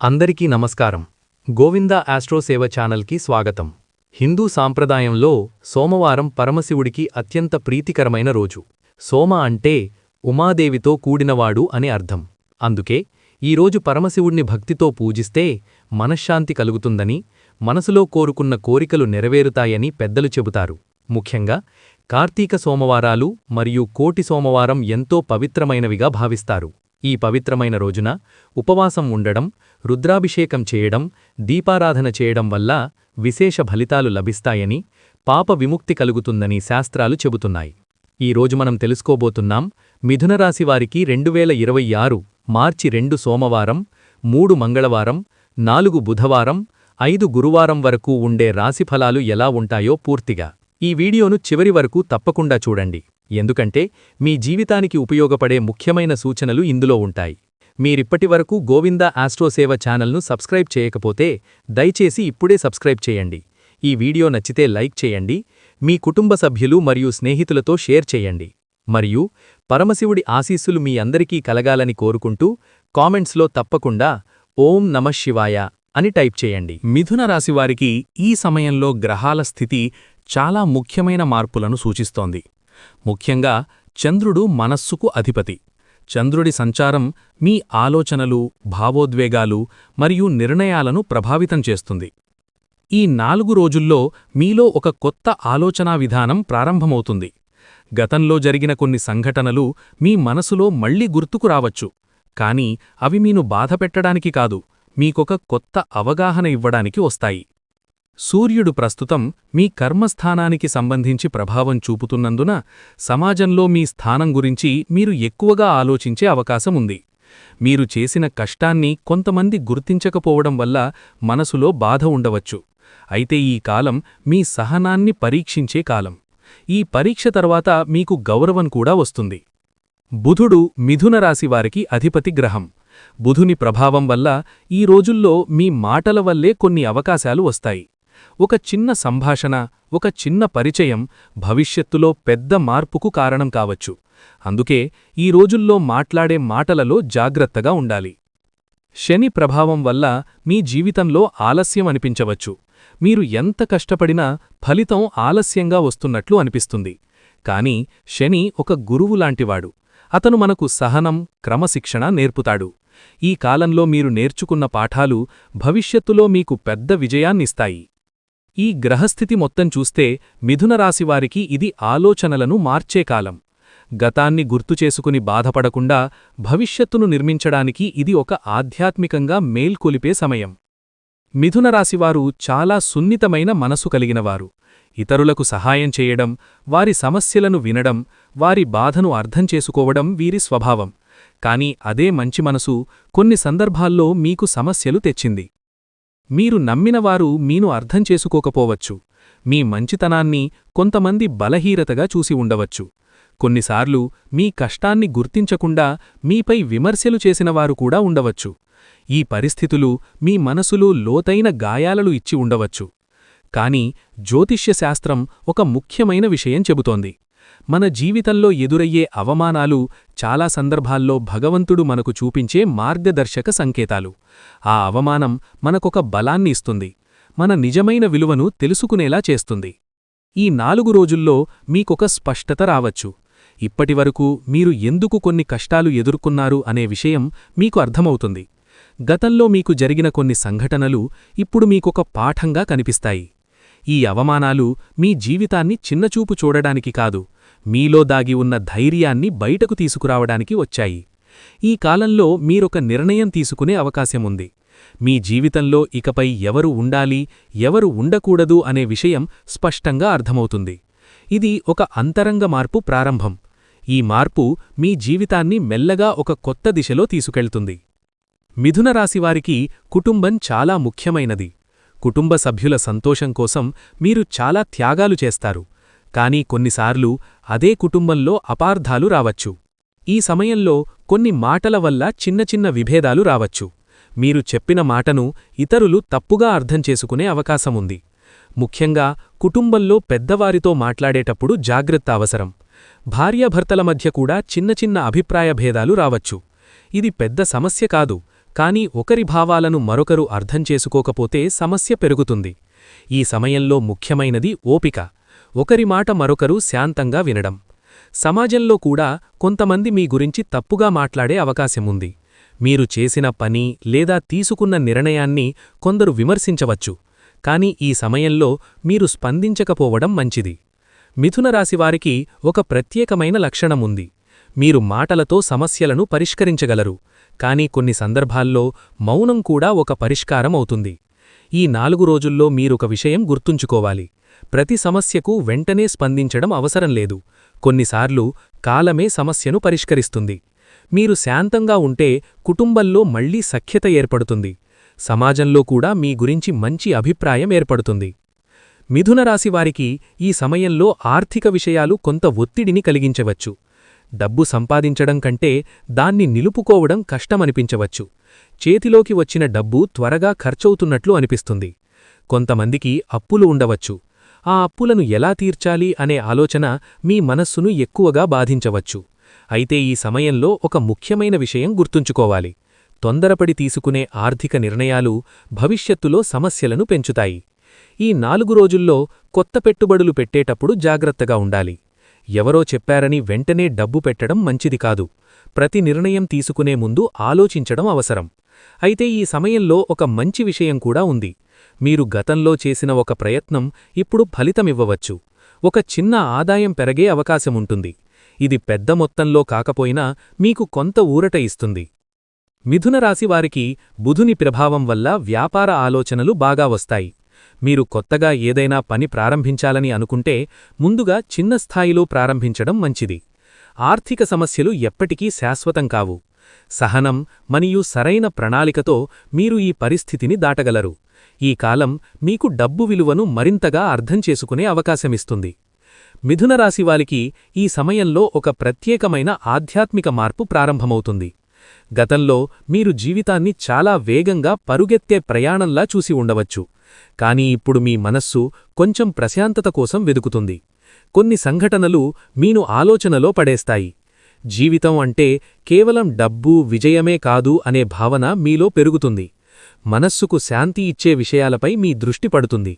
అందరికీ నమస్కారం. గోవిందా ఆస్ట్రో సేవ ఛానల్కి స్వాగతం. హిందూ సాంప్రదాయంలో సోమవారం పరమశివుడికి అత్యంత ప్రీతికరమైన రోజు. సోమ అంటే ఉమాదేవితో కూడినవాడు అని అర్థం. అందుకే ఈరోజు పరమశివుణ్ణి భక్తితో పూజిస్తే మనశ్శాంతి కలుగుతుందని, మనసులో కోరుకున్న కోరికలు నెరవేరుతాయని పెద్దలు చెబుతారు. ముఖ్యంగా కార్తీక సోమవారాలు మరియు కోటి సోమవారం ఎంతో పవిత్రమైనవిగా భావిస్తారు. ఈ పవిత్రమైన రోజున ఉపవాసం ఉండడం, రుద్రాభిషేకం చేయడం, దీపారాధన చేయడం వల్ల విశేష ఫలితాలు లభిస్తాయని, పాప విముక్తి కలుగుతుందని శాస్త్రాలు చెబుతున్నాయి. ఈరోజు మనం తెలుసుకోబోతున్నాం మిథునరాశివారికి 2026 మార్చి 2 సోమవారం, 3 మంగళవారం, 4 బుధవారం, 5 గురువారం వరకు ఉండే రాశిఫలాలు ఎలా ఉంటాయో పూర్తిగా. ఈ వీడియోను చివరి వరకు తప్పకుండా చూడండి, ఎందుకంటే మీ జీవితానికి ఉపయోగపడే ముఖ్యమైన సూచనలు ఇందులో ఉంటాయి. మీరిప్పటివరకు గోవిందా ఆస్ట్రో సేవ ఛానల్ను సబ్స్క్రైబ్ చేయకపోతే దయచేసి ఇప్పుడే సబ్స్క్రైబ్ చేయండి. ఈ వీడియో నచ్చితే లైక్ చేయండి, మీ కుటుంబ సభ్యులు మరియు స్నేహితులతో షేర్ చేయండి. మరియు పరమశివుడి ఆశీస్సులు మీ అందరికీ కలగాలని కోరుకుంటూ కామెంట్స్లో తప్పకుండా ఓం నమః శివాయ అని టైప్ చేయండి. మిథున రాశివారికి ఈ సమయంలో గ్రహాల స్థితి చాలా ముఖ్యమైన మార్పులను సూచిస్తోంది. ముఖ్యంగా చంద్రుడు మనస్సుకు అధిపతి. చంద్రుడి సంచారం మీ ఆలోచనలు, భావోద్వేగాలు మరియు నిర్ణయాలను ప్రభావితం చేస్తుంది. ఈ 4 రోజుల్లో మీలో ఒక కొత్త ఆలోచనా విధానం ప్రారంభమవుతుంది. గతంలో జరిగిన కొన్ని సంఘటనలు మీ మనసులో మళ్లీ గుర్తుకు రావచ్చు, కానీ అవి మీను బాధపెట్టడానికి కాదు, మీకొక కొత్త అవగాహన ఇవ్వడానికి వస్తాయి. సూర్యుడు ప్రస్తుతం మీ కర్మస్థానానికి సంబంధించి ప్రభావం చూపుతున్నందున సమాజంలో మీ స్థానం గురించి మీరు ఎక్కువగా ఆలోచించే అవకాశముంది. మీరు చేసిన కష్టాన్ని కొంతమంది గుర్తించకపోవడం వల్ల మనసులో బాధ ఉండవచ్చు. అయితే ఈ కాలం మీ సహనాన్ని పరీక్షించే కాలం. ఈ పరీక్ష తర్వాత మీకు గౌరవం కూడా వస్తుంది. బుధుడు మిథున రాశివారికి అధిపతి గ్రహం. బుధుని ప్రభావం వల్ల ఈ రోజుల్లో మీ మాటల వల్లే కొన్ని అవకాశాలు వస్తాయి. ఒక చిన్న సంభాషణ, ఒక చిన్న పరిచయం భవిష్యత్తులో పెద్ద మార్పుకు కారణం కావచ్చు. అందుకే ఈ రోజుల్లో మాట్లాడే మాటలలో జాగ్రత్తగా ఉండాలి. శని ప్రభావం వల్ల మీ జీవితంలో ఆలస్యం అనిపించవచ్చు. మీరు ఎంత కష్టపడినా ఫలితం ఆలస్యంగా వస్తున్నట్లు అనిపిస్తుంది. కానీ శని ఒక గురువులాంటివాడు. అతను మనకు సహనం, క్రమశిక్షణ నేర్పుతాడు. ఈ కాలంలో మీరు నేర్చుకున్న పాఠాలు భవిష్యత్తులో మీకు పెద్ద విజయాన్నిస్తాయి. ఈ గ్రహస్థితి మొత్తం చూస్తే మిథునరాశివారికి ఇది ఆలోచనలను మార్చే కాలం. గతాన్ని గుర్తుచేసుకుని బాధపడకుండా భవిష్యత్తును నిర్మించడానికి ఇది ఒక ఆధ్యాత్మికంగా మేల్కొలిపే సమయం. మిథునరాశివారు చాలా సున్నితమైన మనసు కలిగినవారు. ఇతరులకు సహాయం చేయడం, వారి సమస్యలను వినడం, వారి బాధను అర్థం చేసుకోవడం వీరి స్వభావం. కాని అదే మంచి మనసు కొన్ని సందర్భాల్లో మీకు సమస్యలు తెచ్చింది. మీరు నమ్మినవారు మీను అర్థం చేసుకోకపోవచ్చు. మీ మంచితనాన్ని కొంతమంది బలహీనతగా చూసి ఉండవచ్చు. కొన్నిసార్లు మీ కష్టాన్ని గుర్తించకుండా మీపై విమర్శలు చేసినవారు కూడా ఉండవచ్చు. ఈ పరిస్థితులు మీ మనసులో లోతైన గాయాలను ఇచ్చి ఉండవచ్చు. కాని జ్యోతిష్యశాస్త్రం ఒక ముఖ్యమైన విషయం చెబుతోంది. మన జీవితంలో ఎదురయ్యే అవమానాలు చాలా సందర్భాల్లో భగవంతుడు మనకు చూపించే మార్గదర్శక సంకేతాలు. ఆ అవమానం మనకొక బలాన్ని ఇస్తుంది, మన నిజమైన విలువను తెలుసుకునేలా చేస్తుంది. ఈ 4 రోజుల్లో మీకొక స్పష్టత రావచ్చు. ఇప్పటివరకు మీరు ఎందుకు కొన్ని కష్టాలు ఎదుర్కొన్నారు అనే విషయం మీకు అర్థమవుతుంది. గతంలో మీకు జరిగిన కొన్ని సంఘటనలు ఇప్పుడు మీకొక పాఠంగా కనిపిస్తాయి. ఈ అవమానాలు మీ జీవితాన్ని చిన్నచూపు చూడడానికి కాదు, మీలో దాగి ఉన్న ధైర్యాన్ని బయటకు తీసుకురావడానికి వచ్చాయి. ఈ కాలంలో మీరొక నిర్ణయం తీసుకునే అవకాశముంది. మీ జీవితంలో ఇకపై ఎవరు ఉండాలి, ఎవరు ఉండకూడదు అనే విషయం స్పష్టంగా అర్థమవుతుంది. ఇది ఒక అంతరంగ మార్పు ప్రారంభం. ఈ మార్పు మీ జీవితాన్ని మెల్లగా ఒక కొత్త దిశలో తీసుకెళ్తుంది. మిథునరాశివారికి కుటుంబం చాలా ముఖ్యమైనది. కుటుంబ సభ్యుల సంతోషం కోసం మీరు చాలా త్యాగాలు చేస్తారు. కానీ కొన్నిసార్లు అదే కుటుంబంలో అపార్థాలు రావచ్చు. ఈ సమయంలో కొన్ని మాటల వల్ల చిన్న చిన్న విభేదాలు రావచ్చు. మీరు చెప్పిన మాటను ఇతరులు తప్పుగా అర్థం చేసుకునే అవకాశముంది. ముఖ్యంగా కుటుంబంలో పెద్దవారితో మాట్లాడేటప్పుడు జాగ్రత్త అవసరం. భార్యాభర్తల మధ్య కూడా చిన్న చిన్న అభిప్రాయ భేదాలు రావచ్చు. ఇది పెద్ద సమస్య కాదు, కాని ఒకరి భావాలను మరొకరు అర్థం చేసుకోకపోతే సమస్య పెరుగుతుంది. ఈ సమయంలో ముఖ్యమైనది ఓపిక. ఒకరి మాట మరొకరు శాంతంగా వినడం. సమాజంలో కూడా కొంతమంది మీ గురించి తప్పుగా మాట్లాడే అవకాశముంది. మీరు చేసిన పని లేదా తీసుకున్న నిర్ణయాన్ని కొందరు విమర్శించవచ్చు. కాని ఈ సమయంలో మీరు స్పందించకపోవడం మంచిది. మిథునరాశివారికి ఒక ప్రత్యేకమైన లక్షణముంది. మీరు మాటలతో సమస్యలను పరిష్కరించగలరు. కాని కొన్ని సందర్భాల్లో మౌనం కూడా ఒక పరిష్కారమవుతుంది. ఈ 4 రోజుల్లో మీరొక విషయం గుర్తుంచుకోవాలి. ప్రతి సమస్యకు వెంటనే స్పందించడం అవసరం లేదు. కొన్నిసార్లు కాలమే సమస్యను పరిష్కరిస్తుంది. మీరు శాంతంగా ఉంటే కుటుంబంలో మళ్లీ సఖ్యత ఏర్పడుతుంది. సమాజంలో కూడా మీ గురించి మంచి అభిప్రాయం ఏర్పడుతుంది. మిథునరాశివారికి ఈ సమయంలో ఆర్థిక విషయాలు కొంత ఒత్తిడిని కలిగించవచ్చు. డబ్బు సంపాదించడం కంటే దాన్ని నిలుపుకోవడం కష్టమనిపించవచ్చు. చేతిలోకి వచ్చిన డబ్బు త్వరగా ఖర్చవుతున్నట్లు అనిపిస్తుంది. కొంతమందికి అప్పులు ఉండవచ్చు. ఆ అప్పులను ఎలా తీర్చాలి అనే ఆలోచన మీ మనస్సును ఎక్కువగా బాధించవచ్చు. అయితే ఈ సమయంలో ఒక ముఖ్యమైన విషయం గుర్తుంచుకోవాలి. తొందరపడి తీసుకునే ఆర్థిక నిర్ణయాలు భవిష్యత్తులో సమస్యలను పెంచుతాయి. ఈ 4 రోజుల్లో కొత్త పెట్టుబడులు పెట్టేటప్పుడు జాగ్రత్తగా ఉండాలి. ఎవరో చెప్పారని వెంటనే డబ్బు పెట్టడం మంచిది కాదు. ప్రతి నిర్ణయం తీసుకునే ముందు ఆలోచించడం అవసరం. అయితే ఈ సమయంలో ఒక మంచి విషయం కూడా ఉంది. మీరు గతంలో చేసిన ఒక ప్రయత్నం ఇప్పుడు ఫలితమివ్వవచ్చు. ఒక చిన్న ఆదాయం పెరగే అవకాశముంటుంది. ఇది పెద్ద మొత్తంలో కాకపోయినా మీకు కొంత ఊరట ఇస్తుంది. మిథునరాశివారికి బుధుని ప్రభావం వల్ల వ్యాపార ఆలోచనలు బాగా వస్తాయి. మీరు కొత్తగా ఏదైనా పని ప్రారంభించాలని అనుకుంటే ముందుగా చిన్న స్థాయిలో ప్రారంభించడం మంచిది. ఆర్థిక సమస్యలు ఎప్పటికీ శాశ్వతం కావు. సహనం మరియు సరైన ప్రణాళికతో మీరు ఈ పరిస్థితిని దాటగలరు. ఈ కాలం మీకు డబ్బు విలువను మరింతగా అర్థం చేసుకునే అవకాశమిస్తుంది. మిథునరాశివారికి ఈ సమయంలో ఒక ప్రత్యేకమైన ఆధ్యాత్మిక మార్పు ప్రారంభమవుతుంది. గతంలో మీరు జీవితాన్ని చాలా వేగంగా పరుగెత్తే ప్రయాణంలా చూసి ఉండవచ్చు. కానీ ఇప్పుడు మీ మనస్సు కొంచెం ప్రశాంతత కోసం వెదుకుతుంది. కొన్ని సంఘటనలు మీను ఆలోచనలో పడేస్తాయి. జీవితం అంటే కేవలం డబ్బు, విజయమే కాదు అనే భావన మీలో పెరుగుతుంది. మనస్సుకు శాంతి ఇచ్చే విషయాలపై మీ దృష్టి పడుతుంది.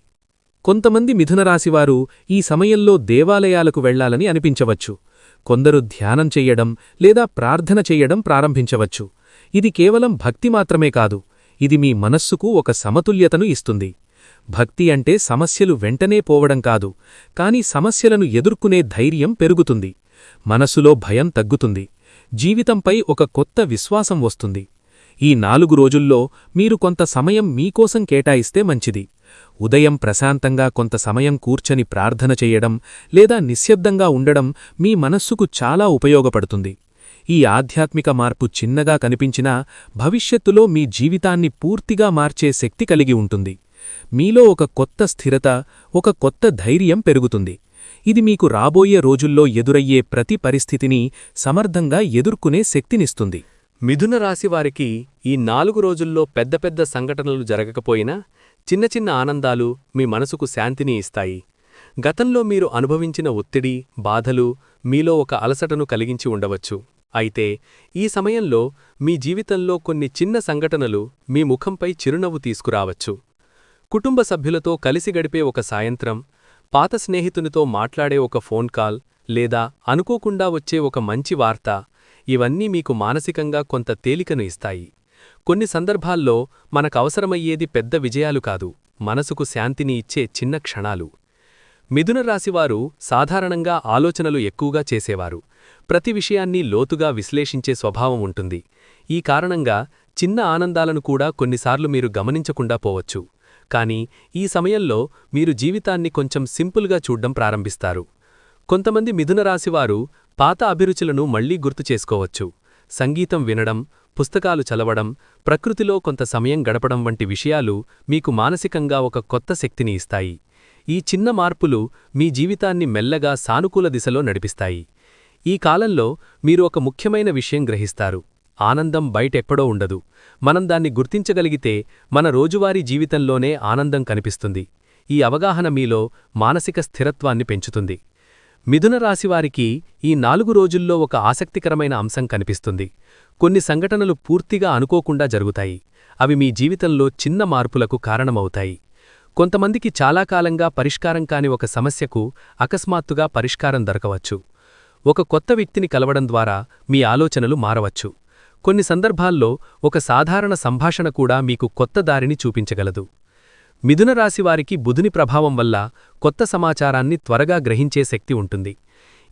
కొంతమంది మిథునరాశివారు ఈ సమయంలో దేవాలయాలకు వెళ్లాలని అనిపించవచ్చు. కొందరు ధ్యానం చెయ్యడం లేదా ప్రార్థన చెయ్యడం ప్రారంభించవచ్చు. ఇది కేవలం భక్తి మాత్రమే కాదు, ఇది మీ మనస్సుకు ఒక సమతుల్యతను ఇస్తుంది. భక్తి అంటే సమస్యలు వెంటనే పోవడం కాదు, కాని సమస్యలను ఎదుర్కొనే ధైర్యం పెరుగుతుంది. మనసులో భయం తగ్గుతుంది. జీవితంపై ఒక కొత్త విశ్వాసం వస్తుంది. ఈ 4 రోజుల్లో మీరు కొంత సమయం మీకోసం కేటాయిస్తే మంచిది. ఉదయం ప్రశాంతంగా కొంత సమయం కూర్చొని ప్రార్థన చెయ్యడం లేదా నిశ్శబ్దంగా ఉండడం మీ మనస్సుకు చాలా ఉపయోగపడుతుంది. ఈ ఆధ్యాత్మిక మార్పు చిన్నగా కనిపించినా భవిష్యత్తులో మీ జీవితాన్ని పూర్తిగా మార్చే శక్తి కలిగి ఉంటుంది. మీలో ఒక కొత్త స్థిరత, ఒక కొత్త ధైర్యం పెరుగుతుంది. ఇది మీకు రాబోయే రోజుల్లో ఎదురయ్యే ప్రతి పరిస్థితిని సమర్థంగా ఎదుర్కొనే శక్తినిస్తుంది. మిథున రాశివారికి ఈ 4 రోజుల్లో పెద్ద పెద్ద సంఘటనలు జరగకపోయినా చిన్న చిన్న ఆనందాలు మీ మనసుకు శాంతిని ఇస్తాయి. గతంలో మీరు అనుభవించిన ఒత్తిడి, బాధలు మీలో ఒక అలసటను కలిగించి ఉండవచ్చు. అయితే ఈ సమయంలో మీ జీవితంలో కొన్ని చిన్న సంఘటనలు మీ ముఖంపై చిరునవ్వు తీసుకురావచ్చు. కుటుంబ సభ్యులతో కలిసి గడిపే ఒక సాయంత్రం, పాత స్నేహితునితో మాట్లాడే ఒక ఫోన్ కాల్, లేదా అనుకోకుండా వచ్చే ఒక మంచి వార్త, ఇవన్నీ మీకు మానసికంగా కొంత తేలికను ఇస్తాయి. కొన్ని సందర్భాల్లో మనకవసరమయ్యేది పెద్ద విజయాలు కాదు, మనసుకు శాంతిని ఇచ్చే చిన్న క్షణాలు. మిథున రాశివారు సాధారణంగా ఆలోచనలు ఎక్కువగా చేసేవారు. ప్రతి విషయాన్ని లోతుగా విశ్లేషించే స్వభావం ఉంటుంది. ఈ కారణంగా చిన్న ఆనందాలను కూడా కొన్నిసార్లు మీరు గమనించకుండా పోవచ్చు. కానీ ఈ సమయంలో మీరు జీవితాన్ని కొంచెం సింపుల్గా చూడ్డం ప్రారంభిస్తారు. కొంతమంది మిథున రాశివారు పాత అభిరుచులను మళ్లీ గుర్తు చేసుకోవచ్చు. సంగీతం వినడం, పుస్తకాలు చదవడం, ప్రకృతిలో కొంత సమయం గడపడం వంటి విషయాలు మీకు మానసికంగా ఒక కొత్త శక్తిని ఇస్తాయి. ఈ చిన్న మార్పులు మీ జీవితాన్ని మెల్లగా సానుకూల దిశలో నడిపిస్తాయి. ఈ కాలంలో మీరు ఒక ముఖ్యమైన విషయం గ్రహిస్తారు. ఆనందం బయటెక్కడో ఉండదు. మనం దాన్ని గుర్తించగలిగితే మన రోజువారీ జీవితంలోనే ఆనందం కనిపిస్తుంది. ఈ అవగాహన మీలో మానసిక స్థిరత్వాన్ని పెంచుతుంది. మిథున రాశివారికి ఈ 4 రోజుల్లో ఒక ఆసక్తికరమైన అంశం కనిపిస్తుంది. కొన్ని సంఘటనలు పూర్తిగా అనుకోకుండా జరుగుతాయి. అవి మీ జీవితంలో చిన్న మార్పులకు కారణమవుతాయి. కొంతమందికి చాలా కాలంగా పరిష్కారం కాని ఒక సమస్యకు అకస్మాత్తుగా పరిష్కారం దొరకవచ్చు. ఒక కొత్త వ్యక్తిని కలవడం ద్వారా మీ ఆలోచనలు మారవచ్చు. కొన్ని సందర్భాల్లో ఒక సాధారణ సంభాషణ కూడా మీకు కొత్త దారిని చూపించగలదు. మిథున రాశివారికి బుధుని ప్రభావం వల్ల కొత్త సమాచారాన్ని త్వరగా గ్రహించే శక్తి ఉంటుంది.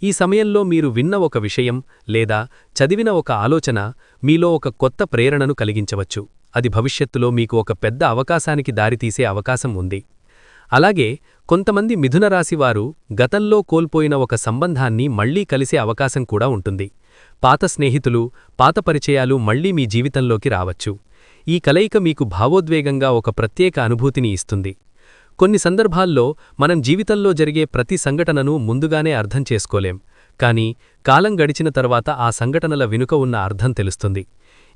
ఈ సమయంలో మీరు విన్న ఒక విషయం లేదా చదివిన ఒక ఆలోచన మీలో ఒక కొత్త ప్రేరణను కలిగించవచ్చు. అది భవిష్యత్తులో మీకు ఒక పెద్ద అవకాశానికి దారితీసే అవకాశం ఉంది. అలాగే కొంతమంది మిథున రాశివారు గతంలో కోల్పోయిన ఒక సంబంధాన్ని మళ్లీ కలిసే అవకాశం కూడా ఉంటుంది. పాత స్నేహితులు, పాత పరిచయాలు మళ్లీ మీ జీవితంలోకి రావచ్చు. ఈ కలయిక మీకు భావోద్వేగంగా ఒక ప్రత్యేక అనుభూతిని ఇస్తుంది. కొన్ని సందర్భాల్లో మనం జీవితంలో జరిగే ప్రతి సంఘటనను ముందుగానే అర్థం చేసుకోలేం, కానీ కాలం గడిచిన తర్వాత ఆ సంఘటనల వెనుక ఉన్న అర్థం తెలుస్తుంది.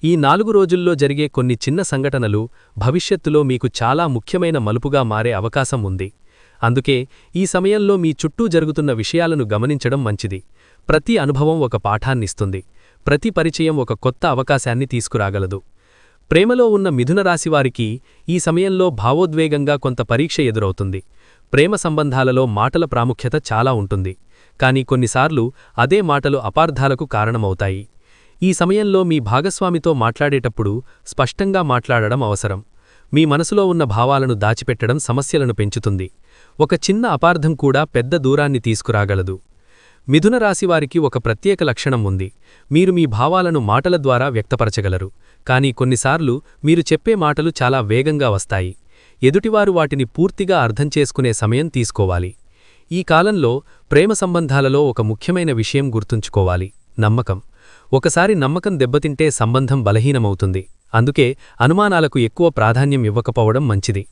ఈ 4 రోజుల్లో జరిగే కొన్ని చిన్న సంఘటనలు భవిష్యత్తులో మీకు చాలా ముఖ్యమైన మలుపుగా మారే అవకాశం ఉంది. అందుకే ఈ సమయంలో మీ చుట్టూ జరుగుతున్న విషయాలను గమనించడం మంచిది. ప్రతి అనుభవం ఒక పాఠాన్నిస్తుంది. ప్రతి పరిచయం ఒక కొత్త అవకాశాన్ని తీసుకురాగలదు. ప్రేమలో ఉన్న మిథున రాశివారికి ఈ సమయంలో భావోద్వేగంగా కొంత పరీక్ష ఎదురవుతుంది. ప్రేమ సంబంధాలలో మాటల ప్రాముఖ్యత చాలా ఉంటుంది, కానీ కొన్నిసార్లు అదే మాటలు అపార్థాలకు కారణమవుతాయి. ఈ సమయంలో మీ భాగస్వామితో మాట్లాడేటప్పుడు స్పష్టంగా మాట్లాడడం అవసరం. మీ మనసులో ఉన్న భావాలను దాచిపెట్టడం సమస్యలను పెంచుతుంది. ఒక చిన్న అపార్థం కూడా పెద్ద దూరాన్ని తీసుకురాగలదు. మిథున రాశివారికి ఒక ప్రత్యేక లక్షణం ఉంది. మీరు మీ భావాలను మాటల ద్వారా వ్యక్తపరచగలరు, కానీ కొన్నిసార్లు మీరు చెప్పే మాటలు చాలా వేగంగా వస్తాయి. ఎదుటివారు వాటిని పూర్తిగా అర్థం చేసుకునే సమయం తీసుకోవాలి. ఈ కాలంలో ప్రేమ సంబంధాలలో ఒక ముఖ్యమైన విషయం గుర్తుంచుకోవాలి: నమ్మకం. ఒకసారి నమ్మకం దెబ్బతింటే సంబంధం బలహీనమవుతుంది. అందుకే అనుమానాలకు ఎక్కువ ప్రాధాన్యం ఇవ్వకపోవడం మంచిది.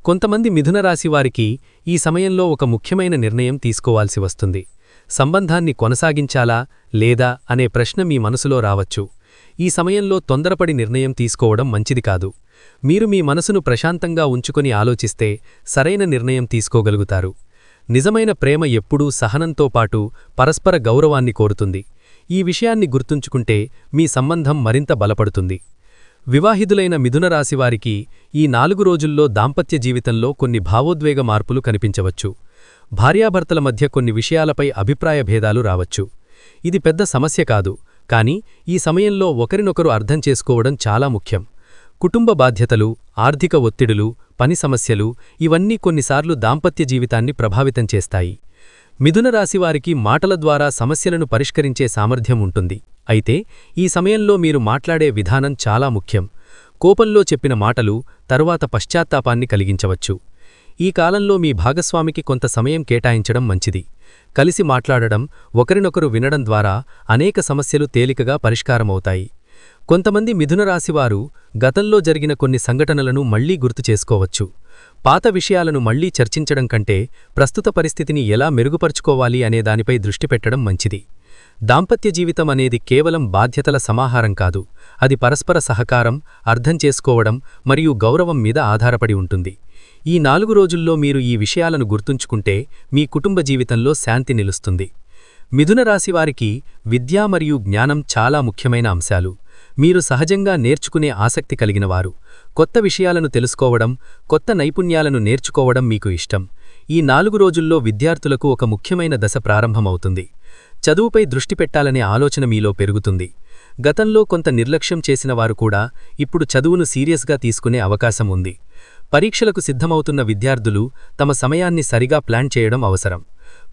కొంతమంది మిథున రాశివారికి ఈ సమయంలో ఒక ముఖ్యమైన నిర్ణయం తీసుకోవాల్సి వస్తుంది. సంబంధాన్ని కొనసాగించాలా లేదా అనే ప్రశ్న మీ మనసులో రావచ్చు. ఈ సమయంలో తొందరపడి నిర్ణయం తీసుకోవడం మంచిది కాదు. మీరు మీ మనసును ప్రశాంతంగా ఉంచుకొని ఆలోచిస్తే సరైన నిర్ణయం తీసుకోగలుగుతారు. నిజమైన ప్రేమ ఎప్పుడూ సహనంతో పాటు పరస్పర గౌరవాన్ని కోరుతుంది. ఈ విషయాన్ని గుర్తుంచుకుంటే మీ సంబంధం మరింత బలపడుతుంది. వివాహితులైన మిథున రాశివారికి ఈ 4 రోజుల్లో దాంపత్య జీవితంలో కొన్ని భావోద్వేగ మార్పులు కనిపించవచ్చు. భార్యాభర్తల మధ్య కొన్ని విషయాలపై అభిప్రాయ భేదాలు రావచ్చు. ఇది పెద్ద సమస్య కాదు, కానీ ఈ సమయంలో ఒకరినొకరు అర్థం చేసుకోవడం చాలా ముఖ్యం. కుటుంబ బాధ్యతలు, ఆర్థిక ఒత్తిడులు, పని సమస్యలు ఇవన్నీ కొన్నిసార్లు దాంపత్య జీవితాన్ని ప్రభావితం చేస్తాయి. మిథున రాశివారికి మాటల ద్వారా సమస్యలను పరిష్కరించే సామర్థ్యం ఉంటుంది. అయితే ఈ సమయంలో మీరు మాట్లాడే విధానం చాలా ముఖ్యం. కోపంలో చెప్పిన మాటలు తరువాత పశ్చాత్తాపాన్ని కలిగించవచ్చు. ఈ కాలంలో మీ భాగస్వామికి కొంత సమయం కేటాయించడం మంచిది. కలిసి మాట్లాడడం, ఒకరినొకరు వినడం ద్వారా అనేక సమస్యలు తేలికగా పరిష్కారమవుతాయి. కొంతమంది మిథున రాశివారు గతంలో జరిగిన కొన్ని సంఘటనలను మళ్లీ గుర్తు చేసుకోవచ్చు. పాత విషయాలను మళ్లీ చర్చించడం కంటే ప్రస్తుత పరిస్థితిని ఎలా మెరుగుపరుచుకోవాలి అనే దానిపై దృష్టి పెట్టడం మంచిది. దాంపత్య జీవితం అనేది కేవలం బాధ్యతల సమాహారం కాదు, అది పరస్పర సహకారం, అర్థం చేసుకోవడం మరియు గౌరవం మీద ఆధారపడి ఉంటుంది. ఈ 4 రోజుల్లో మీరు ఈ విషయాలను గుర్తుంచుకుంటే మీ కుటుంబ జీవితంలో శాంతి నిలుస్తుంది. మిథున రాశివారికి విద్య మరియు జ్ఞానం చాలా ముఖ్యమైన అంశాలు. మీరు సహజంగా నేర్చుకునే ఆసక్తి కలిగినవారు. కొత్త విషయాలను తెలుసుకోవడం, కొత్త నైపుణ్యాలను నేర్చుకోవడం మీకు ఇష్టం. ఈ 4 రోజుల్లో విద్యార్థులకు ఒక ముఖ్యమైన దశ ప్రారంభమవుతుంది. చదువుపై దృష్టి పెట్టాలనే ఆలోచన మీలో పెరుగుతుంది. గతంలో కొంత నిర్లక్ష్యం చేసినవారు కూడా ఇప్పుడు చదువును సీరియస్గా తీసుకునే అవకాశం ఉంది. పరీక్షలకు సిద్ధమవుతున్న విద్యార్థులు తమ సమయాన్ని సరిగా ప్లాన్ చేయడం అవసరం.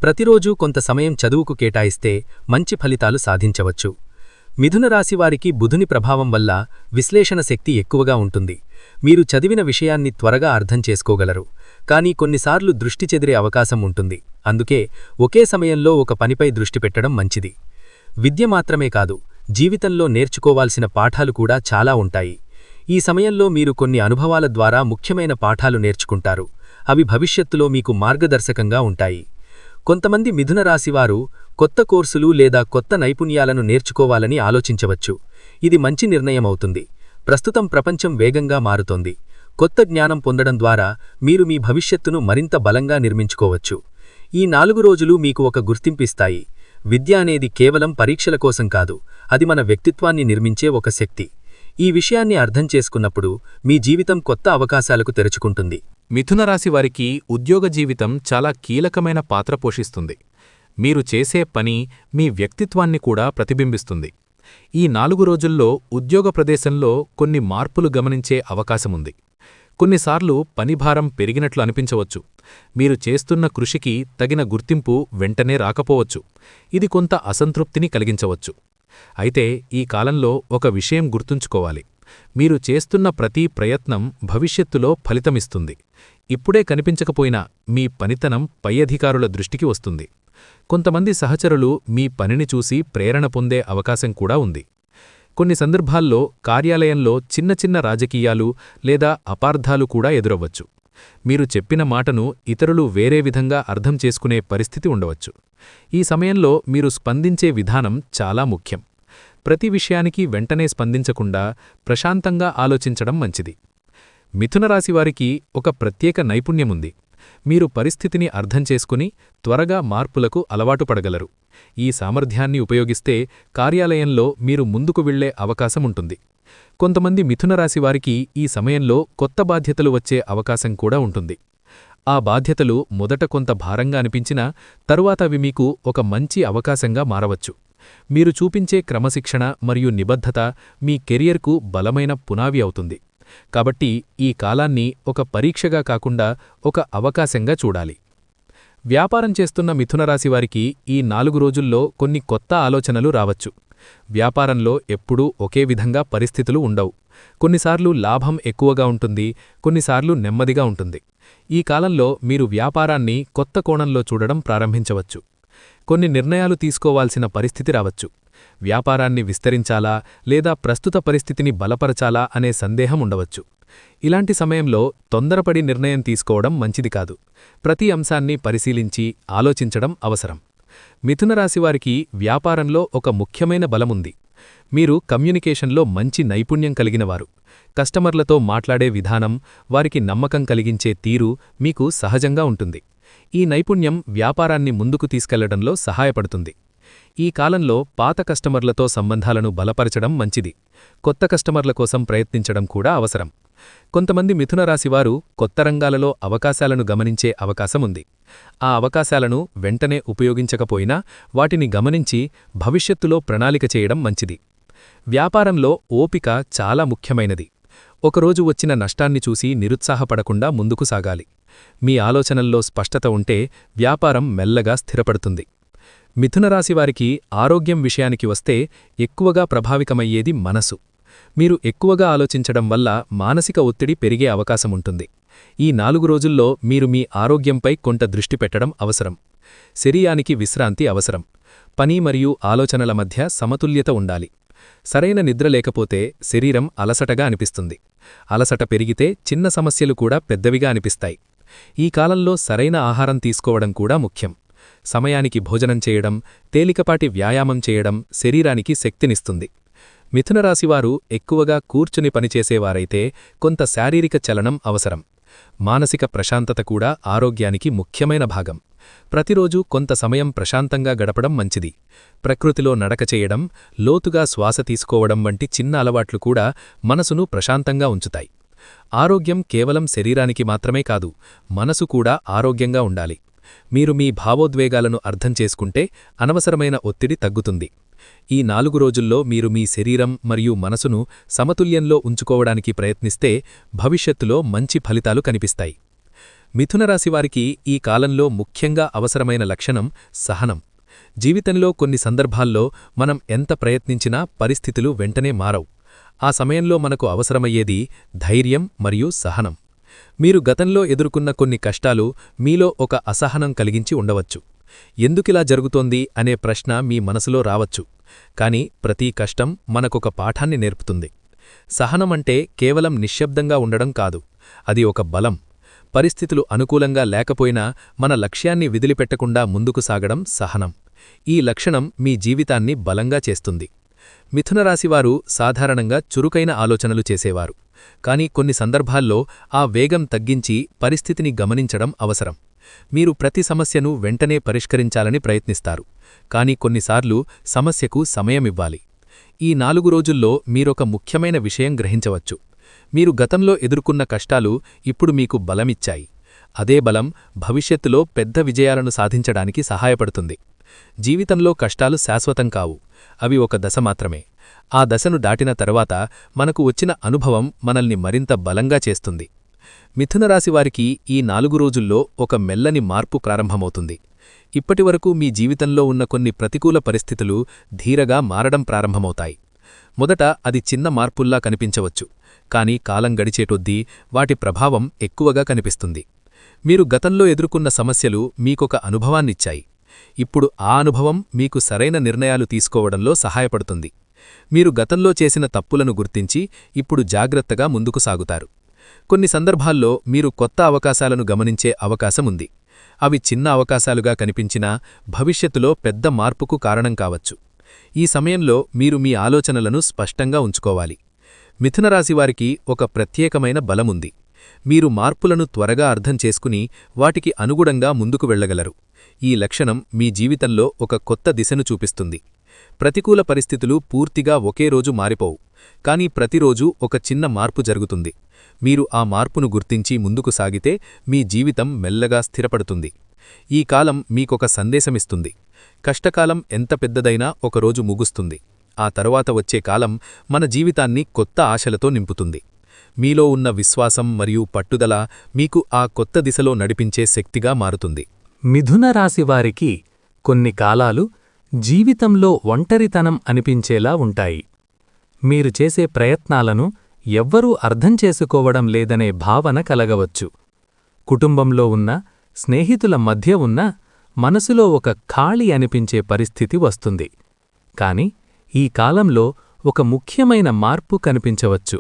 ప్రతిరోజూ కొంత సమయం చదువుకు కేటాయిస్తే మంచి ఫలితాలు సాధించవచ్చు. మిథున రాశివారికి బుధుని ప్రభావం వల్ల విశ్లేషణ శక్తి ఎక్కువగా ఉంటుంది. మీరు చదివిన విషయాన్ని త్వరగా అర్థం చేసుకోగలరు, కానీ కొన్నిసార్లు దృష్టి చెదిరే అవకాశం ఉంటుంది. అందుకే ఒకే సమయంలో ఒక పనిపై దృష్టి పెట్టడం మంచిది. విద్య మాత్రమే కాదు, జీవితంలో నేర్చుకోవాల్సిన పాఠాలు కూడా చాలా ఉంటాయి. ఈ సమయంలో మీరు కొన్ని అనుభవాల ద్వారా ముఖ్యమైన పాఠాలు నేర్చుకుంటారు. అవి భవిష్యత్తులో మీకు మార్గదర్శకంగా ఉంటాయి. కొంతమంది మిథున రాశివారు కొత్త కోర్సులు లేదా కొత్త నైపుణ్యాలను నేర్చుకోవాలని ఆలోచించవచ్చు. ఇది మంచి నిర్ణయమవుతుంది. ప్రస్తుతం ప్రపంచం వేగంగా మారుతోంది. కొత్త జ్ఞానం పొందడం ద్వారా మీరు మీ భవిష్యత్తును మరింత బలంగా నిర్మించుకోవచ్చు. ఈ 4 రోజులు మీకు ఒక గుర్తింపిస్తాయి. విద్య అనేది కేవలం పరీక్షల కోసం కాదు, అది మన వ్యక్తిత్వాన్ని నిర్మించే ఒక శక్తి. ఈ విషయాన్ని అర్థం చేసుకున్నప్పుడు మీ జీవితం కొత్త అవకాశాలకు తెరుచుకుంటుంది. మిథున రాశి వారికి ఉద్యోగ జీవితం చాలా కీలకమైన పాత్ర పోషిస్తుంది. మీరు చేసే పని మీ వ్యక్తిత్వాన్ని కూడా ప్రతిబింబిస్తుంది. ఈ 4 రోజుల్లో ఉద్యోగ ప్రదేశంలో కొన్ని మార్పులు గమనించే అవకాశముంది. కొన్నిసార్లు పనిభారం పెరిగినట్లు అనిపించవచ్చు. మీరు చేస్తున్న కృషికి తగిన గుర్తింపు వెంటనే రాకపోవచ్చు. ఇది కొంత అసంతృప్తిని కలిగించవచ్చు. అయితే ఈ కాలంలో ఒక విషయం గుర్తుంచుకోవాలి. మీరు చేస్తున్న ప్రతి ప్రయత్నం భవిష్యత్తులో ఫలితమిస్తుంది. ఇప్పుడే కనిపించకపోయినా మీ పనితనం పై అధికారుల దృష్టికి వస్తుంది. కొంతమంది సహచరులు మీ పనిని చూసి ప్రేరణ పొందే అవకాశం కూడా ఉంది. కొన్ని సందర్భాల్లో కార్యాలయంలో చిన్న చిన్న రాజకీయాలు లేదా అపార్థాలు కూడా ఎదురవ్వచ్చు. మీరు చెప్పిన మాటను ఇతరులు వేరే విధంగా అర్థం చేసుకునే పరిస్థితి ఉండవచ్చు. ఈ సమయంలో మీరు స్పందించే విధానం చాలా ముఖ్యం. ప్రతి విషయానికి వెంటనే స్పందించకుండా ప్రశాంతంగా ఆలోచించడం మంచిది. మిథునరాశివారికి ఒక ప్రత్యేక నైపుణ్యముంది. మీరు పరిస్థితిని అర్థం చేసుకుని త్వరగా మార్పులకు అలవాటు పడగలరు. ఈ సామర్థ్యాన్ని ఉపయోగిస్తే కార్యాలయంలో మీరు ముందుకు వెళ్లే అవకాశముంటుంది. కొంతమంది మిథునరాశివారికి ఈ సమయంలో కొత్త బాధ్యతలు వచ్చే అవకాశం కూడా ఉంటుంది. ఆ బాధ్యతలు మొదట కొంత భారంగా అనిపించినా తరువాత అవి మీకు ఒక మంచి అవకాశంగా మారవచ్చు. మీరు చూపించే క్రమశిక్షణ మరియు నిబద్ధత మీ కెరియర్కు బలమైన పునాది అవుతుంది. కాబట్టి ఈ కాలాన్ని ఒక పరీక్షగా కాకుండా ఒక అవకాశంగా చూడాలి. వ్యాపారం చేస్తున్న మిథునరాశివారికి ఈ 4 రోజుల్లో కొన్ని కొత్త ఆలోచనలు రావచ్చు. వ్యాపారంలో ఎప్పుడూ ఒకే విధంగా పరిస్థితులు ఉండవు. కొన్నిసార్లు లాభం ఎక్కువగా ఉంటుంది, కొన్నిసార్లు నెమ్మదిగా ఉంటుంది. ఈ కాలంలో మీరు వ్యాపారాన్ని కొత్త కోణంలో చూడడం ప్రారంభించవచ్చు. కొన్ని నిర్ణయాలు తీసుకోవాల్సిన పరిస్థితి రావచ్చు. వ్యాపారాన్ని విస్తరించాలా లేదా ప్రస్తుత పరిస్థితిని బలపరచాలా అనే సందేహం ఉండవచ్చు. ఇలాంటి సమయంలో తొందరపడి నిర్ణయం తీసుకోవడం మంచిది కాదు. ప్రతి అంశాన్ని పరిశీలించి ఆలోచించడం అవసరం. మిథునరాశివారికి వ్యాపారంలో ఒక ముఖ్యమైన బలముంది. మీరు కమ్యూనికేషన్లో మంచి నైపుణ్యం కలిగినవారు. కస్టమర్లతో మాట్లాడే విధానం, వారికి నమ్మకం కలిగించే తీరు మీకు సహజంగా ఉంటుంది. ఈ నైపుణ్యం వ్యాపారాన్ని ముందుకు తీసుకెళ్లడంలో సహాయపడుతుంది. ఈ కాలంలో పాత కస్టమర్లతో సంబంధాలను బలపరచడం మంచిది. కొత్త కస్టమర్ల కోసం ప్రయత్నించడం కూడా అవసరం. కొంతమంది మిథునరాశివారు కొత్త రంగాలలో అవకాశాలను గమనించే అవకాశముంది. ఆ అవకాశాలను వెంటనే ఉపయోగించకపోయినా వాటిని గమనించి భవిష్యత్తులో ప్రణాళిక చేయడం మంచిది. వ్యాపారంలో ఓపిక చాలా ముఖ్యమైనది. ఒకరోజు వచ్చిన నష్టాన్ని చూసి నిరుత్సాహపడకుండా ముందుకు సాగాలి. మీ ఆలోచనల్లో స్పష్టత ఉంటే వ్యాపారం మెల్లగా స్థిరపడుతుంది. మిథునరాశివారికి ఆరోగ్యం విషయానికి వస్తే ఎక్కువగా ప్రభావితమయ్యేది మనసు. మీరు ఎక్కువగా ఆలోచించడం వల్ల మానసిక ఒత్తిడి పెరిగే అవకాశముంటుంది. ఈ 4 రోజుల్లో మీరు మీ ఆరోగ్యంపై కొంత దృష్టి పెట్టడం అవసరం. శరీరానికి విశ్రాంతి అవసరం. పని మరియు ఆలోచనల మధ్య సమతుల్యత ఉండాలి. సరైన నిద్ర లేకపోతే శరీరం అలసటగా అనిపిస్తుంది. అలసట పెరిగితే చిన్న సమస్యలు కూడా పెద్దవిగా అనిపిస్తాయి. ఈ కాలంలో సరైన ఆహారం తీసుకోవడం కూడా ముఖ్యం. సమయానికి భోజనం చేయడం, తేలికపాటి వ్యాయామం చేయడం శరీరానికి శక్తినిస్తుంది. మిథునరాశివారు ఎక్కువగా కూర్చుని పనిచేసేవారైతే కొంత శారీరక చలనం అవసరం. మానసిక ప్రశాంతత కూడా ఆరోగ్యానికి ముఖ్యమైన భాగం. ప్రతిరోజూ కొంత సమయం ప్రశాంతంగా గడపడం మంచిది. ప్రకృతిలో నడక చేయడం, లోతుగా శ్వాస తీసుకోవడం వంటి చిన్న అలవాట్లు కూడా మనసును ప్రశాంతంగా ఉంచుతాయి. ఆరోగ్యం కేవలం శరీరానికి మాత్రమే కాదు, మనసు కూడా ఆరోగ్యంగా ఉండాలి. మీరు మీ భావోద్వేగాలను అర్థం చేసుకుంటే అనవసరమైన ఒత్తిడి తగ్గుతుంది. ఈ 4 రోజుల్లో మీరు మీ శరీరం మరియు మనసును సమతుల్యంలో ఉంచుకోవడానికి ప్రయత్నిస్తే భవిష్యత్తులో మంచి ఫలితాలు కనిపిస్తాయి. మిథునరాశివారికి ఈ కాలంలో ముఖ్యంగా అవసరమైన లక్షణం సహనం. జీవితంలో కొన్ని సందర్భాల్లో మనం ఎంత ప్రయత్నించినా పరిస్థితులు వెంటనే మారవు. ఆ సమయంలో మనకు అవసరమయ్యేది ధైర్యం మరియు సహనం. మీరు గతంలో ఎదుర్కొన్న కొన్ని కష్టాలు మీలో ఒక అసహనం కలిగించి ఉండవచ్చు. ఎందుకిలా జరుగుతోంది అనే ప్రశ్న మీ మనసులో రావచ్చు. కాని ప్రతి కష్టం మనకొక పాఠాన్ని నేర్పుతుంది. సహనమంటే కేవలం నిశ్శబ్దంగా ఉండడం కాదు, అది ఒక బలం. పరిస్థితులు అనుకూలంగా లేకపోయినా మన లక్ష్యాన్ని విదిలిపెట్టకుండా ముందుకు సాగడం సహనం. ఈ లక్షణం మీ జీవితాన్ని బలంగా చేస్తుంది. మిథునరాశివారు సాధారణంగా చురుకైన ఆలోచనలు చేసేవారు. కాని కొన్ని సందర్భాల్లో ఆ వేగం తగ్గించి పరిస్థితిని గమనించడం అవసరం. మీరు ప్రతి సమస్యను వెంటనే పరిష్కరించాలని ప్రయత్నిస్తారు, కానీ కొన్నిసార్లు సమస్యకు సమయమివ్వాలి. ఈ 4 రోజుల్లో మీరొక ముఖ్యమైన విషయం గ్రహించవచ్చు. మీరు గతంలో ఎదుర్కొన్న కష్టాలు ఇప్పుడు మీకు బలమిచ్చాయి. అదే బలం భవిష్యత్తులో పెద్ద విజయాలను సాధించడానికి సహాయపడుతుంది. జీవితంలో కష్టాలు శాశ్వతం కావు, అవి ఒక దశ మాత్రమే. ఆ దశను దాటిన తరువాత మనకు వచ్చిన అనుభవం మనల్ని మరింత బలంగా చేస్తుంది. మిథునరాశివారికి ఈ 4 రోజుల్లో ఒక మెల్లని మార్పు ప్రారంభమవుతుంది. ఇప్పటివరకు మీ జీవితంలో ఉన్న కొన్ని ప్రతికూల పరిస్థితులు ధీరగా మారడం ప్రారంభమవుతాయి. మొదట అది చిన్న మార్పుల్లా కనిపించవచ్చు, కానీ కాలం గడిచేటొద్దీ వాటి ప్రభావం ఎక్కువగా కనిపిస్తుంది. మీరు గతంలో ఎదుర్కొన్న సమస్యలు మీకొక అనుభవాన్నిచ్చాయి. ఇప్పుడు ఆ అనుభవం మీకు సరైన నిర్ణయాలు తీసుకోవడంలో సహాయపడుతుంది. మీరు గతంలో చేసిన తప్పులను గుర్తించి ఇప్పుడు జాగ్రత్తగా ముందుకు సాగుతారు. కొన్ని సందర్భాల్లో మీరు కొత్త అవకాశాలను గమనించే అవకాశముంది. అవి చిన్న అవకాశాలుగా కనిపించినా భవిష్యత్తులో పెద్ద మార్పుకు కారణం కావచ్చు. ఈ సమయంలో మీరు మీ ఆలోచనలను స్పష్టంగా ఉంచుకోవాలి. మిథునరాశివారికి ఒక ప్రత్యేకమైన బలముంది. మీరు మార్పులను త్వరగా అర్థం చేసుకుని వాటికి అనుగుణంగా ముందుకు వెళ్లగలరు. ఈ లక్షణం మీ జీవితంలో ఒక కొత్త దిశను చూపిస్తుంది. ప్రతికూల పరిస్థితులు పూర్తిగా ఒకే రోజు మారిపోవు, కానీ ప్రతిరోజూ ఒక చిన్న మార్పు జరుగుతుంది. మీరు ఆ మార్పును గుర్తించి ముందుకు సాగితే మీ జీవితం మెల్లగా స్థిరపడుతుంది. ఈ కాలం మీకొక సందేశమిస్తుంది. కష్టకాలం ఎంత పెద్దదైనా ఒకరోజు ముగుస్తుంది. ఆ తరువాత వచ్చే కాలం మన జీవితాన్ని కొత్త ఆశలతో నింపుతుంది. మీలో ఉన్న విశ్వాసం మరియు పట్టుదల మీకు ఆ కొత్త దిశలో నడిపించే శక్తిగా మారుతుంది. మిథునరాశివారికి కొన్ని కాలాలు జీవితంలో ఒంటరితనం అనిపించేలా ఉంటాయి. మీరు చేసే ప్రయత్నాలను ఎవ్వరూ అర్థం చేసుకోవడం లేదనే భావన కలగవచ్చు. కుటుంబంలో ఉన్న, స్నేహితుల మధ్య ఉన్న, మనసులో ఒక ఖాళీ అనిపించే పరిస్థితి వస్తుంది. కాని ఈ కాలంలో ఒక ముఖ్యమైన మార్పు కనిపించవచ్చు.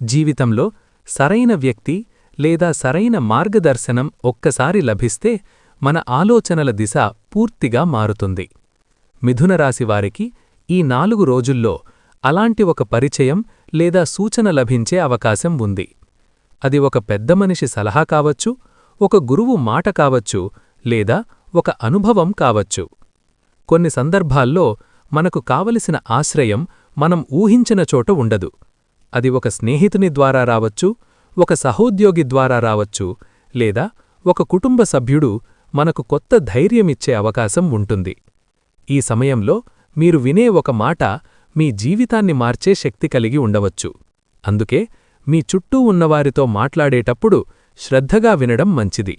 జీవితంలో సరైన వ్యక్తి లేదా సరైన మార్గదర్శనం ఒక్కసారి లభిస్తే మన ఆలోచనల దిశ పూర్తిగా మారుతుంది. మిథునరాశివారికి ఈ 4 రోజుల్లో అలాంటి ఒక పరిచయం లేదా సూచన లభించే అవకాశం ఉంది. అది ఒక పెద్ద మనిషి సలహా కావచ్చు, ఒక గురువు మాట కావచ్చు, లేదా ఒక అనుభవం కావచ్చు. కొన్ని సందర్భాల్లో మనకు కావలసిన ఆశ్రయం మనం ఊహించిన చోట ఉండదు. అది ఒక స్నేహితుని ద్వారా రావచ్చు, ఒక సహోద్యోగి ద్వారా రావచ్చు, లేదా ఒక కుటుంబ సభ్యుడు మనకు కొత్త ధైర్యమిచ్చే అవకాశం ఉంటుంది. ఈ సమయంలో మీరు వినే ఒక మాట మీ జీవితాన్ని మార్చే శక్తి కలిగి ఉండవచ్చు. అందుకే మీ చుట్టూ ఉన్నవారితో మాట్లాడేటప్పుడు శ్రద్ధగా వినడం మంచిది.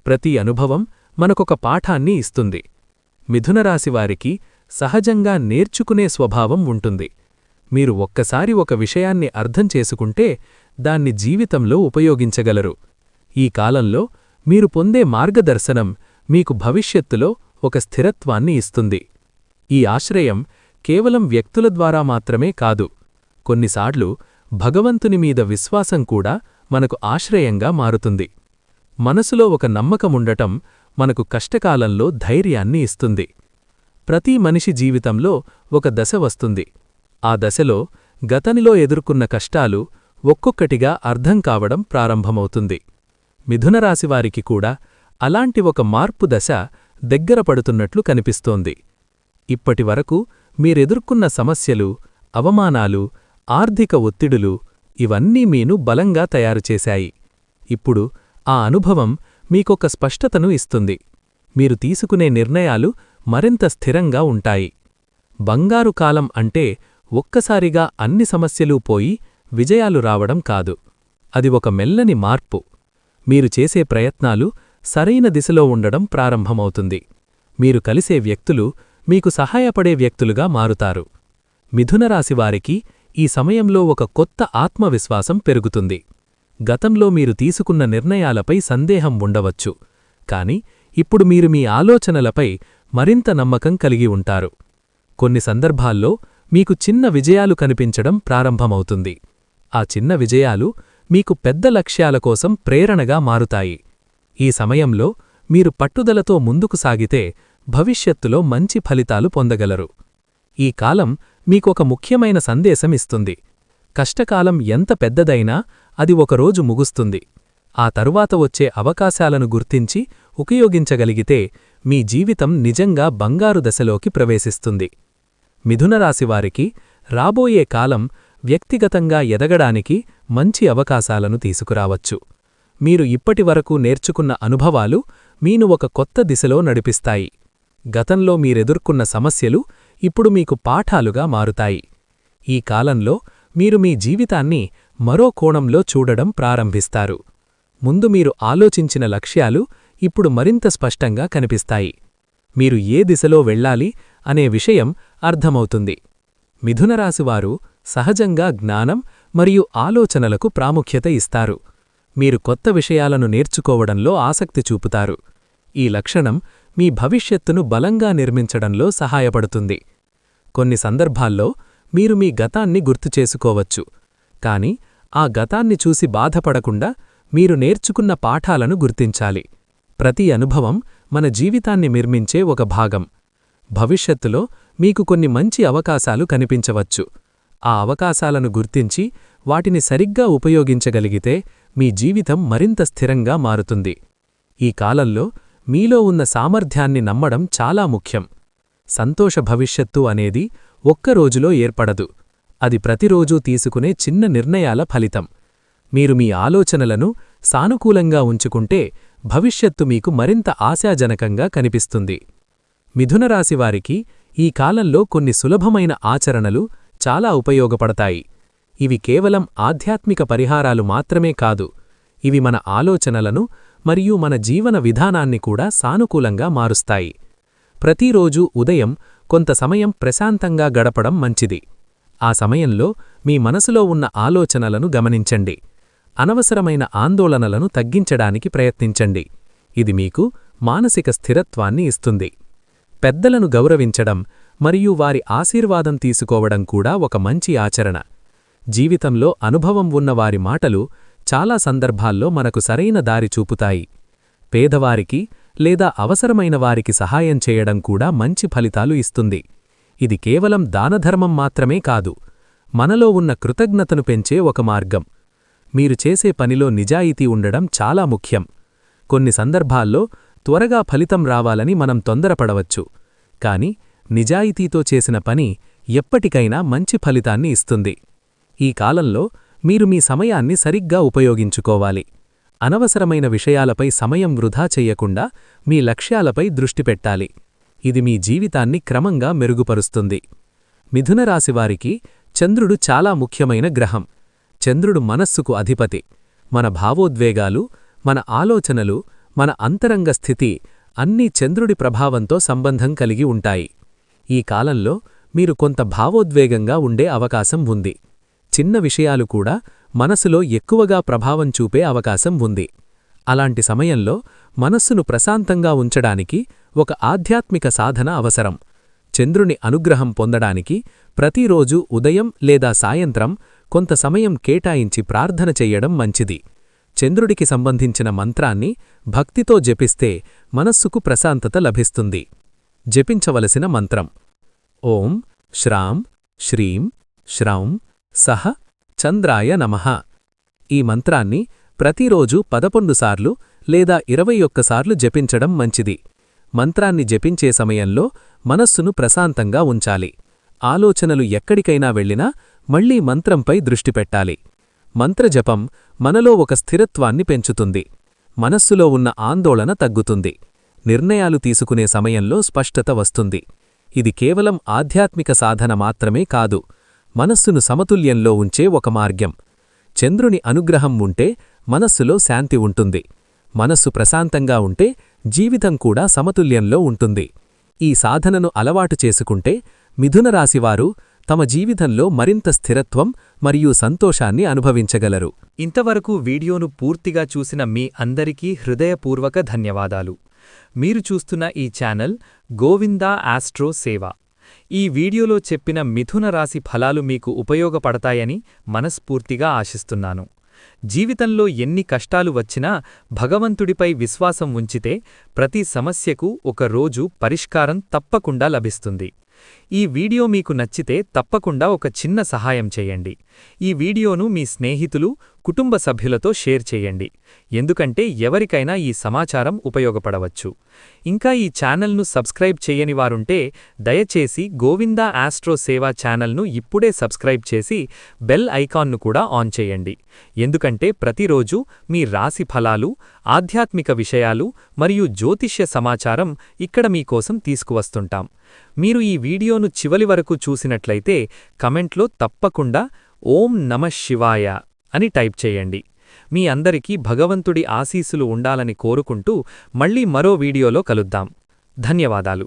ప్రతి అనుభవం మనకొక పాఠాన్ని ఇస్తుంది. మిథునరాశివారికి సహజంగా నేర్చుకునే స్వభావం ఉంటుంది. మీరు ఒక్కసారి ఒక విషయాన్ని అర్థం చేసుకుంటే దాన్ని జీవితంలో ఉపయోగించగలరు. ఈ కాలంలో మీరు పొందే మార్గదర్శనం మీకు భవిష్యత్తులో ఒక స్థిరత్వాన్ని ఇస్తుంది. ఈ ఆశ్రయం కేవలం వ్యక్తుల ద్వారా మాత్రమే కాదు, కొన్నిసార్లు భగవంతుని మీద విశ్వాసం కూడా మనకు ఆశ్రయంగా మారుతుంది. మనసులో ఒక నమ్మకముండటం మనకు కష్టకాలంలో ధైర్యాన్ని ఇస్తుంది. ప్రతి మనిషి జీవితంలో ఒక దశ వస్తుంది. ఆ దశలో గతనిలో ఎదుర్కొన్న కష్టాలు ఒక్కొక్కటిగా అర్థం కావడం ప్రారంభమవుతుంది. మిథునరాశివారికి కూడా అలాంటి ఒక మార్పు దశ దగ్గర పడుతున్నట్లు కనిపిస్తోంది. ఇప్పటివరకు మీరెదుర్కొన్న సమస్యలు, అవమానాలు, ఆర్థిక ఒత్తిడులు ఇవన్నీ మీను బలంగా తయారుచేశాయి. ఇప్పుడు ఆ అనుభవం మీకొక స్పష్టతను ఇస్తుంది. మీరు తీసుకునే నిర్ణయాలు మరింత స్థిరంగా ఉంటాయి. బంగారు కాలం అంటే ఒక్కసారిగా అన్ని సమస్యలూ పోయి విజయాలు రావడం కాదు. అది ఒక మెల్లని మార్పు. మీరు చేసే ప్రయత్నాలు సరైన దిశలో ఉండడం ప్రారంభమవుతుంది. మీరు కలిసే వ్యక్తులు మీకు సహాయపడే వ్యక్తులుగా మారుతారు. మిథునరాశివారికి ఈ సమయంలో ఒక కొత్త ఆత్మవిశ్వాసం పెరుగుతుంది. గతంలో మీరు తీసుకున్న నిర్ణయాలపై సందేహం ఉండవచ్చు, కాని ఇప్పుడు మీరు మీ ఆలోచనలపై మరింత నమ్మకం కలిగి ఉంటారు. కొన్ని సందర్భాల్లో మీకు చిన్న విజయాలు కనిపించడం ప్రారంభమవుతుంది. ఆ చిన్న విజయాలు మీకు పెద్ద లక్ష్యాల కోసం ప్రేరణగా మారుతాయి. ఈ సమయంలో మీరు పట్టుదలతో ముందుకు సాగితే భవిష్యత్తులో మంచి ఫలితాలు పొందగలరు. ఈ కాలం మీకొక ముఖ్యమైన సందేశమిస్తుంది. కష్టకాలం ఎంత పెద్దదైనా అది ఒకరోజు ముగుస్తుంది. ఆ తరువాత వచ్చే అవకాశాలను గుర్తించి ఉపయోగించగలిగితే మీ జీవితం నిజంగా బంగారు దశలోకి ప్రవేశిస్తుంది. మిథునరాశివారికి రాబోయే కాలం వ్యక్తిగతంగా ఎదగడానికి మంచి అవకాశాలను తీసుకురావచ్చు. మీరు ఇప్పటివరకు నేర్చుకున్న అనుభవాలు మీను ఒక కొత్త దిశలో నడిపిస్తాయి. గతంలో మీరెదుర్కొన్న సమస్యలు ఇప్పుడు మీకు పాఠాలుగా మారుతాయి. ఈ కాలంలో మీరు మీ జీవితాన్ని మరో కోణంలో చూడడం ప్రారంభిస్తారు. ముందు మీరు ఆలోచించిన లక్ష్యాలు ఇప్పుడు మరింత స్పష్టంగా కనిపిస్తాయి. మీరు ఏ దిశలో వెళ్ళాలి అనే విషయం అర్థమవుతుంది. మిథునరాశివారు సహజంగా జ్ఞానం మరియు ఆలోచనలకు ప్రాముఖ్యత ఇస్తారు. మీరు కొత్త విషయాలను నేర్చుకోవడంలో ఆసక్తి చూపుతారు. ఈ లక్షణం మీ భవిష్యత్తును బలంగా నిర్మించడంలో సహాయపడుతుంది. కొన్ని సందర్భాల్లో మీరు మీ గతాన్ని గుర్తుచేసుకోవచ్చు, కాని ఆ గతాన్ని చూసి బాధపడకుండా మీరు నేర్చుకున్న పాఠాలను గుర్తించాలి. ప్రతి అనుభవం మన జీవితాన్ని నిర్మించే ఒక భాగం. భవిష్యత్తులో మీకు కొన్ని మంచి అవకాశాలు కనిపించవచ్చు. ఆ అవకాశాలను గుర్తించి వాటిని సరిగ్గా ఉపయోగించగలిగితే మీ జీవితం మరింత స్థిరంగా మారుతుంది. ఈ కాలంలో మీలో ఉన్న సామర్థ్యాన్ని నమ్మడం చాలా ముఖ్యం. సంతోష భవిష్యత్తు అనేది ఒక్క రోజులో ఏర్పడదు. అది ప్రతిరోజూ తీసుకునే చిన్న నిర్ణయాల ఫలితం. మీరు మీ ఆలోచనలను సానుకూలంగా ఉంచుకుంటే భవిష్యత్తు మీకు మరింత ఆశాజనకంగా కనిపిస్తుంది. మిథునరాశివారికి ఈ కాలంలో కొన్ని సులభమైన ఆచరణలు చాలా ఉపయోగపడతాయి. ఇవి కేవలం ఆధ్యాత్మిక పరిహారాలు మాత్రమే కాదు, ఇవి మన ఆలోచనలను మరియు మన జీవన విధానాన్ని కూడా సానుకూలంగా మారుస్తాయి. ప్రతిరోజూ ఉదయం కొంత సమయం ప్రశాంతంగా గడపడం మంచిది. ఆ సమయంలో మీ మనసులో ఉన్న ఆలోచనలను గమనించండి. అనవసరమైన ఆందోళనలను తగ్గించడానికి ప్రయత్నించండి. ఇది మీకు మానసిక స్థిరత్వాన్ని ఇస్తుంది. పెద్దలను గౌరవించడం మరియు వారి ఆశీర్వాదం తీసుకోవడం కూడా ఒక మంచి ఆచరణ. జీవితంలో అనుభవం ఉన్న వారి మాటలు చాలా సందర్భాల్లో మనకు సరైన దారి చూపుతాయి. పేదవారికి లేదా అవసరమైన వారికి సహాయం చేయడం కూడా మంచి ఫలితాలు ఇస్తుంది. ఇది కేవలం దానధర్మం మాత్రమే కాదు, మనలో ఉన్న కృతజ్ఞతను పెంచే ఒక మార్గం. మీరు చేసే పనిలో నిజాయితీ ఉండడం చాలా ముఖ్యం. కొన్ని సందర్భాల్లో త్వరగా ఫలితం రావాలని మనం తొందరపడవచ్చు, కాని నిజాయితీతో చేసిన పని ఎప్పటికైనా మంచి ఫలితాన్ని ఇస్తుంది. ఈ కాలంలో మీరు మీ సమయాన్ని సరిగ్గా ఉపయోగించుకోవాలి. అనవసరమైన విషయాలపై సమయం వృధా చెయ్యకుండా మీ లక్ష్యాలపై దృష్టి పెట్టాలి. ఇది మీ జీవితాన్ని క్రమంగా మెరుగుపరుస్తుంది. మిథునరాశివారికి చంద్రుడు చాలా ముఖ్యమైన గ్రహం. చంద్రుడు మనస్సుకు అధిపతి. మన భావోద్వేగాలు, మన ఆలోచనలు, మన అంతరంగ స్థితి అన్నీ చంద్రుడి ప్రభావంతో సంబంధం కలిగి ఉంటాయి. ఈ కాలంలో మీరు కొంత భావోద్వేగంగా ఉండే అవకాశం ఉంది. చిన్న విషయాలు కూడా మనసులో ఎక్కువగా ప్రభావం చూపే అవకాశం ఉంది. అలాంటి సమయంలో మనస్సును ప్రశాంతంగా ఉంచడానికి ఒక ఆధ్యాత్మిక సాధన అవసరం. చంద్రుని అనుగ్రహం పొందడానికి ప్రతిరోజూ ఉదయం లేదా సాయంత్రం కొంత సమయం కేటాయించి ప్రార్థన చెయ్యడం మంచిది. చంద్రుడికి సంబంధించిన మంత్రాన్ని భక్తితో జపిస్తే మనస్సుకు ప్రశాంతత లభిస్తుంది. జపించవలసిన మంత్రం: ఓం శ్రాం శ్రీం శ్రౌం సహ చంద్రాయ నమః. ఈ మంత్రాన్ని ప్రతిరోజూ 11 సార్లు లేదా 21 సార్లు జపించడం మంచిది. మంత్రాన్ని జపించే సమయంలో మనస్సును ప్రశాంతంగా ఉంచాలి. ఆలోచనలు ఎక్కడికైనా వెళ్ళినా మళ్లీ మంత్రంపై దృష్టి పెట్టాలి. మంత్రజపం మనలో ఒక స్థిరత్వాన్ని పెంచుతుంది. మనస్సులో ఉన్న ఆందోళన తగ్గుతుంది. నిర్ణయాలు తీసుకునే సమయంలో స్పష్టత వస్తుంది. ఇది కేవలం ఆధ్యాత్మిక సాధన మాత్రమే కాదు, మనస్సును సమతుల్యంలో ఉంచే ఒక మార్గం. చంద్రుని అనుగ్రహం ఉంటే మనస్సులో శాంతి ఉంటుంది. మనస్సు ప్రశాంతంగా ఉంటే జీవితం కూడా సమతుల్యంలో ఉంటుంది. ఈ సాధనను అలవాటు చేసుకుంటే మిథునరాశివారు తమ జీవితంలో మరింత స్థిరత్వం మరియు సంతోషాన్ని అనుభవించగలరు. ఇంతవరకు వీడియోను పూర్తిగా చూసిన మీ అందరికీ హృదయపూర్వక ధన్యవాదాలు. మీరు చూస్తున్న ఈ ఛానల్ గోవిందా ఆస్ట్రో సేవ. ఈ వీడియోలో చెప్పిన మిథున రాశి ఫలాలు మీకు ఉపయోగపడతాయని మనస్ఫూర్తిగా ఆశిస్తున్నాను. జీవితంలో ఎన్ని కష్టాలు వచ్చినా భగవంతుడిపై విశ్వాసం ఉంచితే ప్రతి సమస్యకు ఒక రోజు పరిష్కారం తప్పకుండా లభిస్తుంది. ఈ వీడియో మీకు నచ్చితే తప్పకుండా ఒక చిన్న సహాయం చేయండి. ఈ వీడియోను మీ స్నేహితులు, కుటుంబ సభ్యులతో షేర్ చేయండి, ఎందుకంటే ఎవరికైనా ఈ సమాచారం ఉపయోగపడవచ్చు. ఇంకా ఈ ఛానల్ను సబ్స్క్రైబ్ చేయని వారుంటే దయచేసి గోవిందా ఆస్ట్రో సేవా ఛానల్ను ఇప్పుడే సబ్స్క్రైబ్ చేసి బెల్ ఐకాన్ను కూడా ఆన్ చేయండి, ఎందుకంటే ప్రతిరోజు మీ రాశి ఫలాలు, ఆధ్యాత్మిక విషయాలు మరియు జ్యోతిష్య సమాచారం ఇక్కడ మీకోసం తీసుకువస్తుంటాం. మీరు ఈ వీడియోను చివరి వరకు చూసినట్లయితే కమెంట్లో తప్పకుండా ఓం నమః శివాయ అని టైప్ చేయండి. మీ అందరికీ భగవంతుడి ఆశీస్సులు ఉండాలని కోరుకుంటూ మళ్ళీ మరో వీడియోలో కలుద్దాం. ధన్యవాదాలు.